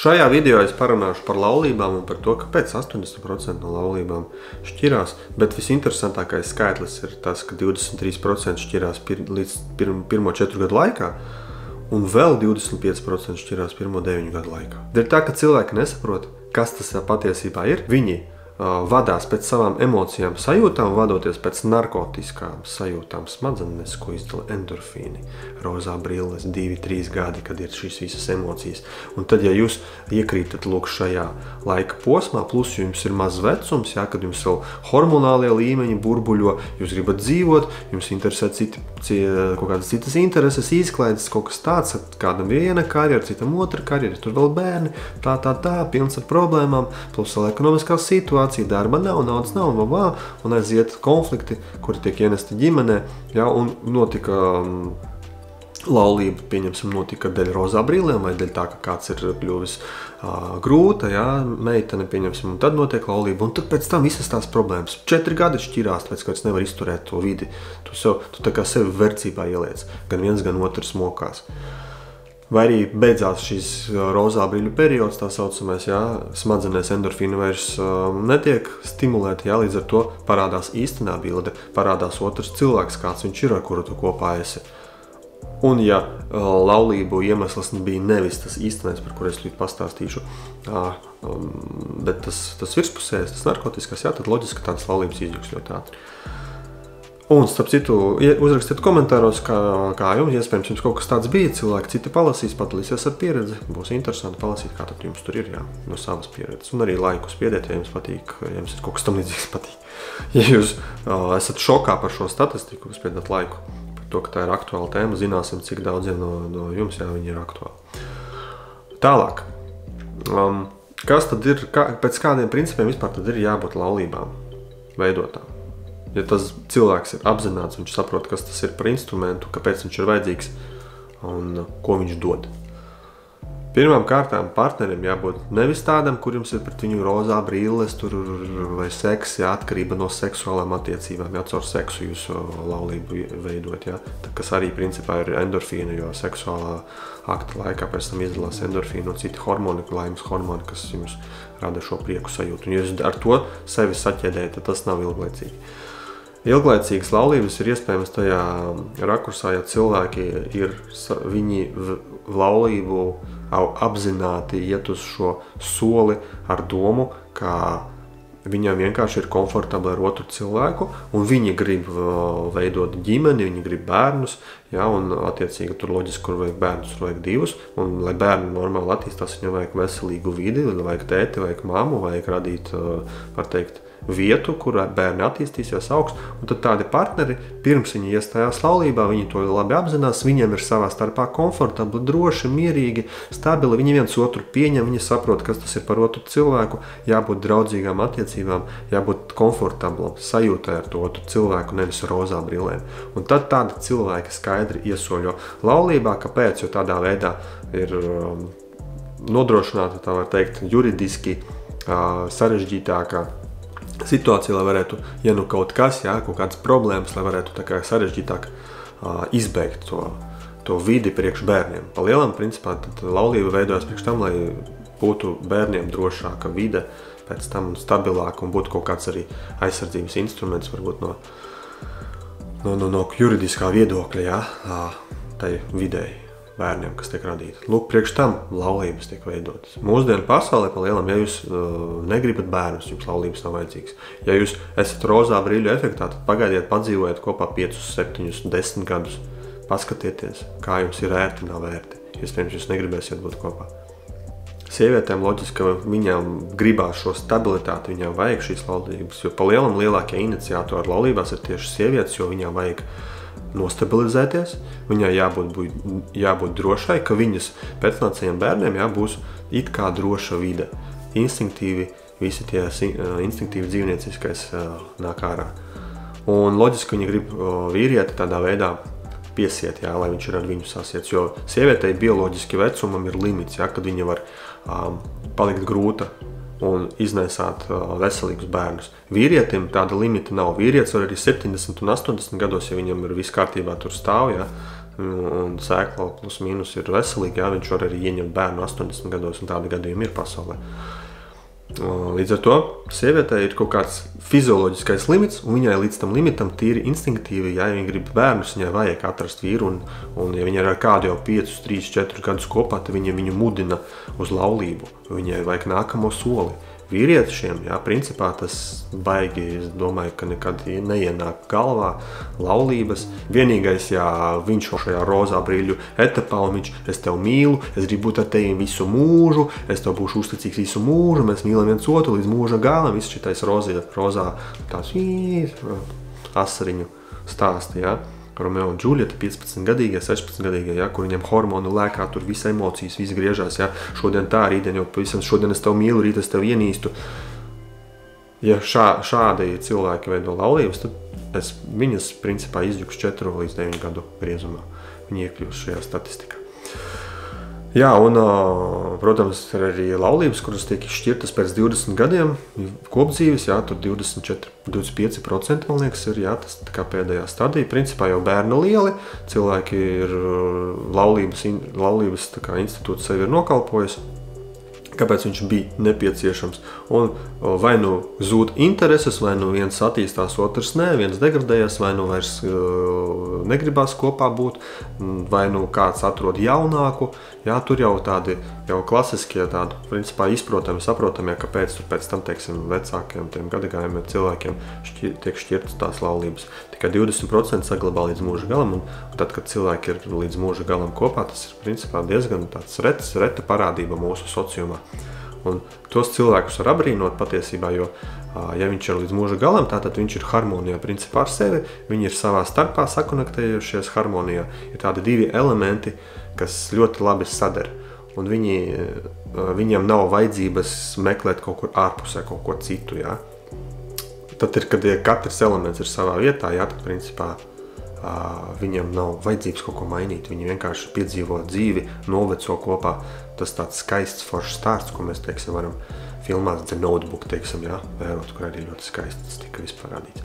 Šajā video es parunāšu par laulībām un par to, kāpēc 80% no laulībām šķirās, bet visinteresantākais skaitlis ir tas, ka 23% šķirās līdz pirmo 4 gadu laikā, un vēl 25% šķirās pirmo 9 gadu laikā. Ir tā, ka cilvēki nesaprot, kas tas patiesībā ir. Viņi vadās pēc savām emocijām, sajūtām, vadoties pēc narkotiskām sajūtām smadzenes, ko izdala endorfīni, rozā brilles, 2-3 gadi, kad ir šīs visas emocijas. Un tad, ja jūs iekrītat lūk šajā laika posmā, plus jums ir maz vecums, jā, kad jums vēl hormonālie līmeņi burbuļo, jūs gribat dzīvot, jums interesē kaut kādas citas intereses, izklaides, kaut kas tāds, kādam viena karjera, citam otra karjera, tur vēl bērni, tā, pilns ar problēmām, plus vēl ekonomiskā situācija, darba nav, naudas nav, un aiziet konflikti, kuri tiek ienesti ģimenē, ja, un notika laulība, pieņemsim, notika dēļ rozā brillēm, vai dēļ tā, ka kāds ir kļuvis grūta, ja, meitene, pieņemsim, un tad notiek laulība, un tad pēc tam visas tās problēmas. 4 gadi šķirās, tāpēc, ka es nevaru izturēt to vidi. Tu tā kā sevi vercībā ieliec, gan viens, gan otrs mokās. Vai arī beidzās šīs rozā brīļu periods, tā saucamais, jā, smadzenēs endorfīni vairs netiek stimulēti, jā, līdz ar to parādās īstenā bilde, parādās otrs cilvēks, kāds viņš ir, ar kuru tu kopā esi. Un ja laulību iemesls bija nevis tas īstenais, par kur es līdz pastāstīšu, bet tas virspusējais, tas narkotiskais, jā, tad loģiski tādas laulības izjūgs ļoti ātri. Un, starp citu, uzrakstiet komentāros, kā jums, iespējams, jums kaut kas tāds bija, cilvēki citi palasīs, padalīsies ar pieredzi. Būs interesanti palasīt, kā tad jums tur ir, jā, no savas pieredzes. Un arī laiku spiediet, ja jums patīk, ja jums ir kaut kas tam līdzīgs patīk. Ja jūs esat šokā par šo statistiku, spiedat laiku par to, ka tā ir aktuāla tēma, zināsim, cik daudziem no jums, jā, viņi ir aktuāli. Tālāk, kas tad ir, pēc kādiem principiem vispār tad ir jābūt laulībām veidotām? Ja tas cilvēks ir apzināts, viņš saprot, kas tas ir par instrumentu, kāpēc viņš ir vajadzīgs un ko viņš dod. Pirmām kārtām partnerim jābūt nevis tādam, kur jums ir pret viņu rozā brilles vai seks, jā, atkarība no seksuālām attiecībām, jā, caur seksu jūsu laulību veidot, jā, kas arī principā ir endorfīna, jo seksuālā akta laikā pēc tam izdalās endorfīna un citi hormoni, laimes hormoni, kas jums rada šo prieku sajūtu. Un ja jūs ar to sevi saķēdējat, tad tas nav ilglaicīgi. Ilglaicīgas laulības ir iespējams tajā rakursā, ja cilvēki viņi laulību apzināti iet uz šo soli ar domu, ka viņam vienkārši ir komfortabli ar otru cilvēku, un viņi grib veidot ģimeni, viņi grib bērnus, ja, un attiecīgi tur loģiski, kur vajag bērnus, tur vajag 2, un lai bērni normāli attīstās, viņam vajag veselīgu vidi, vajag tēti, vajag mammu, vajag radīt, var teikt, vietu, kur bērni attīstīsies augsts, un tad tādi partneri, pirms viņi iestājās laulībā, viņi to labi apzinās, viņiem ir savā starpā komfortabli, droši, mierīgi, stabili, viņi viens otru pieņem, viņi saprot, kas tas ir par otru cilvēku, jābūt draudzīgām attiecībām, jābūt komfortablam, sajūtai ar to otru cilvēku, nevis rozā brillēm. Un tad tādi cilvēki skaidri iesoļo laulībā, kāpēc, jo tādā veidā ir nodrošināta, tā var teikt, juridiski sarežģītākā situācija, lai varētu, ja nu kaut kas, jā, kaut kādas problēmas, lai varētu tā kā sarežģītāk izbeigt to vidi priekš bērniem. Pa lielam, principā, tad laulība veidojas priekš tam, lai būtu bērniem drošāka vide, pēc tam stabilāka un būtu kaut kāds arī aizsardzības instruments, varbūt no juridiskā viedokļa, jā, tai videi bērniem, kas tiek radīti. Lūk, priekš tam laulības tiek veidotas. Mūsdienu pasaulē, pa lielam, ja jūs negribat bērnus, jums laulības nav vajadzīgs. Ja jūs esat rozā brīļu efektā, tad pagaidiet, padzīvojiet kopā 5, 7, 10 gadus. Paskatieties, kā jums ir ērti, nav ērti. Iespējams, jūs negribēsiet būt kopā. Sievietēm loģiski, ka viņām gribās šo stabilitāti, viņām vajag šīs laulības, jo pa lielam lielākie iniciatori laulībās ir tieši sievietes, jo viņām vajag nostabilizēties, viņai jābūt drošai, ka viņas pēcnācējiem bērniem būs it kā droša vide. Instinktīvi, visi tie instinktīvi dzīvnieciskais nāk ārā. Un loģiski viņi grib vīrieti tādā veidā piesiet, jā, lai viņš ir ar viņu sasiets, jo sievietei bioloģiski vecumam ir limits, jā, kad viņa var palikt grūta un iznēsāt veselīgus bērnus. Vīrietim tāda limita nav. Vīrietis var arī 70 un 80 gados, ja viņam ir viss kārtībā tur stāv, ja, un sēkla plus mīnus ir veselīga, jā, viņš var arī ieņemt bērnu 80 gados, un tādi gadījumi ir pasaulē. Līdz ar to sievietei ir kaut kāds fizioloģiskais limits, un viņai līdz tam limitam tīri instinktīvi, ja viņa grib bērnus, viņai vajag atrast vīru, un ja viņa ir ar kādu jau 5, 3, 4 gadus kopā, tad viņu mudina uz laulību, viņai vajag nākamo soli. Vīriešiem, jā, principā tas baigi, es domāju, ka nekad neienāk galvā laulības. Vienīgais, ja viņš šajā rozā brīļu etapā, un viņš, es tev mīlu, es gribu būt ar tevi visu mūžu, es tev būšu uzticīgs visu mūžu, mēs mīlam viens otru līdz mūža galam, viss šitais rozā tās asariņu stāsti, jā. Romeo un Džuljeta, 15-gadīgie, 16-gadīgie, ja, kur viņiem hormonu lēkā, tur visa emocijas, viss griežās, ja, šodien tā, rītdien jau pavisam, šodien es tev mīlu, rīt es tev ienīstu. Ja šādi cilvēki veido laulības, tad viņas principā izģuks 4 līdz 9 gadu griezumā. Viņi iekļūst šajā statistikā. Jā, un, protams, ir arī laulības, kuras tiek šķirtas pēc 20 gadiem kopdzīves, jā, tur 25%, man liekas, ir, jā, tas tā kā pēdējā stadija. Principā jau bērni lieli, cilvēki ir laulības tā kā institūts sevi ir nokalpojis, kāpēc viņš bija nepieciešams. Un vai nu zūd intereses, vai nu viens attīstās, otrs nē, viens degradējas, vai nu vairs negribās kopā būt, vai nu kāds atrod jaunāku. Jā, tur jau tādi jau klasiskie tādi, principā izprotami, saprotami, kāpēc tur pēc tam, teiksim, vecākiem, tiem gadagājumiem cilvēkiem tiek šķirtas tās laulības. Tikai 20% saglabā līdz mūža galam, un tad, kad cilvēki ir līdz mūža galam kopā, tas ir principā diezgan tāds reta parādība mūsu sociumā. Un tos cilvēkus var abrīnot patiesībā, jo, ja viņš ir līdz mūža galam, tātad viņš ir harmonijā principā ar sevi, viņi ir savā starpā sakonektējušies harmonijā. Ir tādi 2 elementi, kas ļoti labi sadara, un viņiem nav vajadzības meklēt kaut kur ārpusē, kaut ko citu, jā. Tad ir, kad katrs elements ir savā vietā, jā, tad principā viņiem nav vajadzības kaut ko mainīt. Viņi vienkārši piedzīvo dzīvi, noveco kopā. Tas tāds skaists foršs stāsts, ko mēs, teiksim, varam filmās The Notebook, teiksim, jā, vērot, kur arī ļoti skaists tika vispār rādīts.